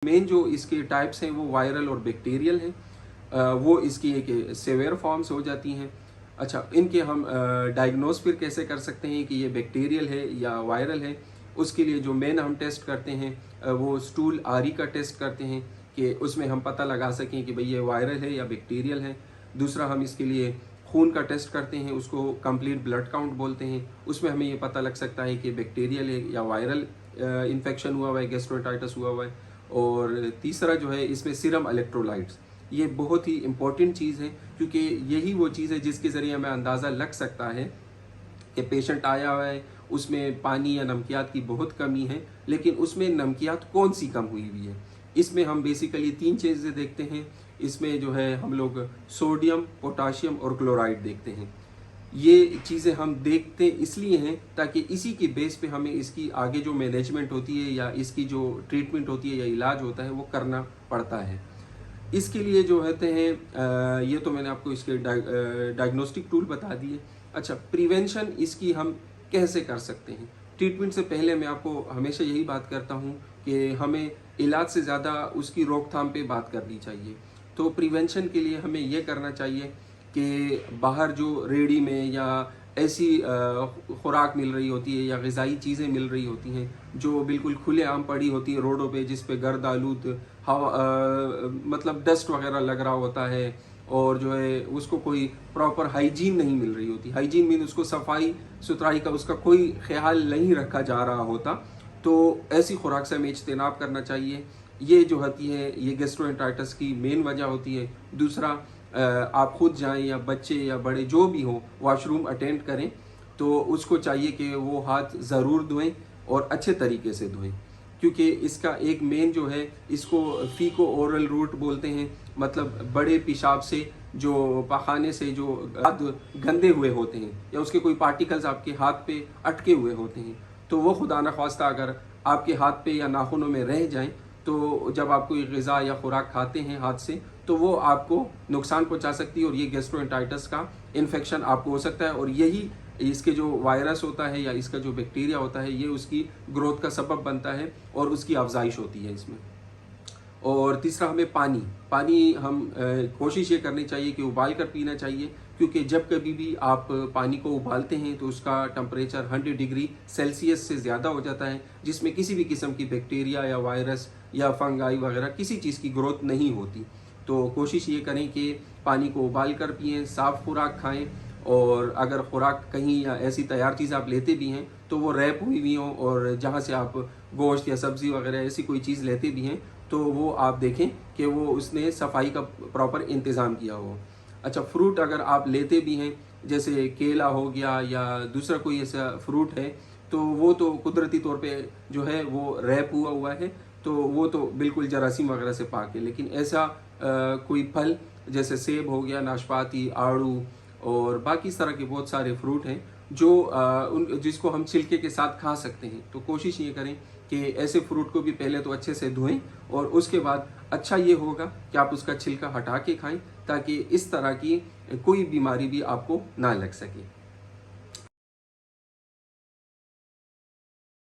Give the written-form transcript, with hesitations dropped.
Main जो इसके types हैं वो वायरल और बैक्टीरियल हैं। वो इसकी एक सेवियर फॉर्म्स हो जाती हैं। अच्छा, इनके हम डायग्नोस फिर कैसे कर सकते हैं कि ये बैक्टीरियल है या वायरल है? उसके लिए जो मेन हम टेस्ट करते हैं वो स्टूल आरी का टेस्ट करते हैं कि उसमें हम पता लगा सकें कि भाई ये वायरल है या बैक्टीरियल है। दूसरा हम इसके लिए खून का टेस्ट करते हैं, उसको कंप्लीट ब्लड काउंट बोलते हैं। उसमें हमें ये पता लग सकता है कि बैक्टीरियल है या वायरल इन्फेक्शन हुआ है, गैस्ट्रोएंटाइटिस हुआ है। और तीसरा जो है इसमें सीरम इलेक्ट्रोलाइट्स, ये बहुत ही इम्पोर्टेंट चीज़ है, क्योंकि यही वो चीज़ है जिसके ज़रिए हमें अंदाज़ा लग सकता है कि पेशेंट आया हुआ है, उसमें पानी या नमकियात की बहुत कमी है, लेकिन उसमें नमकियात कौन सी कम हुई हुई है। इसमें हम बेसिकली 3 चीज़ें देखते हैं। इसमें जो है हम लोग सोडियम, पोटाशियम और क्लोराइड देखते हैं। ये चीज़ें हम देखते इसलिए हैं ताकि इसी के बेस पे हमें इसकी आगे जो मैनेजमेंट होती है या इसकी जो ट्रीटमेंट होती है या इलाज होता है वो करना पड़ता है। इसके लिए जो होते हैं ये तो मैंने आपको इसके डायग्नोस्टिक टूल बता दिए। अच्छा, प्रिवेंशन इसकी हम कैसे कर सकते हैं? ट्रीटमेंट से पहले मैं आपको हमेशा यही बात करता हूँ कि हमें इलाज से ज़्यादा उसकी रोकथाम पे बात करनी चाहिए। तो प्रिवेंशन के लिए हमें ये करना चाहिए कि बाहर जो रेडी में या ऐसी खुराक मिल रही होती है या ग़िज़ाई चीज़ें मिल रही होती हैं जो बिल्कुल खुले आम पड़ी होती है रोडों पे, जिस पे गर्द आलूद हवा मतलब डस्ट वगैरह लग रहा होता है, और जो है उसको कोई प्रॉपर हाइजीन नहीं मिल रही होती। हाइजीन मीन उसको सफाई सुथराई का उसका कोई ख्याल नहीं रखा जा रहा होता, तो ऐसी खुराक से हमें इज्तनाब करना चाहिए। ये जो होती है ये गैस्ट्रोएंटाइटिस की मेन वजह होती है। दूसरा, आप खुद जाएं या बच्चे या बड़े जो भी हो वॉशरूम अटेंड करें तो उसको चाहिए कि वो हाथ ज़रूर धोएं और अच्छे तरीके से धोएं, क्योंकि इसका एक मेन जो है इसको फीको ओरल रूट बोलते हैं। मतलब बड़े पेशाब से जो पाखाने से जो गंदे हुए होते हैं या उसके कोई पार्टिकल्स आपके हाथ पे अटके हुए होते हैं, तो वो खुदा न ख्वास्ता अगर आपके हाथ पे या नाखूनों में रह जाएं तो जब आप कोई ग़िज़ा या खुराक खाते हैं हाथ से तो वो आपको नुकसान पहुंचा सकती है और ये गैस्ट्रोएंटाइटिस का इन्फेक्शन आपको हो सकता है। और यही इसके जो वायरस होता है या इसका जो बैक्टीरिया होता है ये उसकी ग्रोथ का सबब बनता है और उसकी अफजाइश होती है इसमें। और तीसरा, हमें पानी हम कोशिश ये करनी चाहिए कि उबाल कर पीना चाहिए, क्योंकि जब कभी भी आप पानी को उबालते हैं तो उसका टेम्परेचर 100 डिग्री सेल्सियस से ज़्यादा हो जाता है, जिसमें किसी भी किस्म की बैक्टीरिया या वायरस या फंगाई वगैरह किसी चीज़ की ग्रोथ नहीं होती। तो कोशिश ये करें कि पानी को उबाल कर पिएँ, साफ़ खुराक खाएँ, और अगर खुराक कहीं या ऐसी तैयार चीज़ आप लेते भी हैं तो वो रैप हुई हुई हों, और जहाँ से आप गोश्त या सब्ज़ी वगैरह ऐसी कोई चीज़ लेते भी हैं तो वो आप देखें कि वो उसने सफाई का प्रॉपर इंतज़ाम किया हो। अच्छा, फ्रूट अगर आप लेते भी हैं, जैसे केला हो गया या दूसरा कोई ऐसा फ्रूट है, तो वो तो कुदरती तौर पे जो है वो रैप हुआ हुआ है, तो वो तो बिल्कुल जरासीम वगैरह से पाक है। लेकिन ऐसा कोई फल जैसे सेब हो गया, नाशपाती, आड़ू और बाकी इस तरह के बहुत सारे फ्रूट हैं जो जिसको हम छिलके के साथ खा सकते हैं। तो कोशिश ये करें कि ऐसे फ्रूट को भी पहले तो अच्छे से धोएं और उसके बाद अच्छा ये होगा कि आप उसका छिलका हटा के खाएं, ताकि इस तरह की कोई बीमारी भी आपको ना लग सके।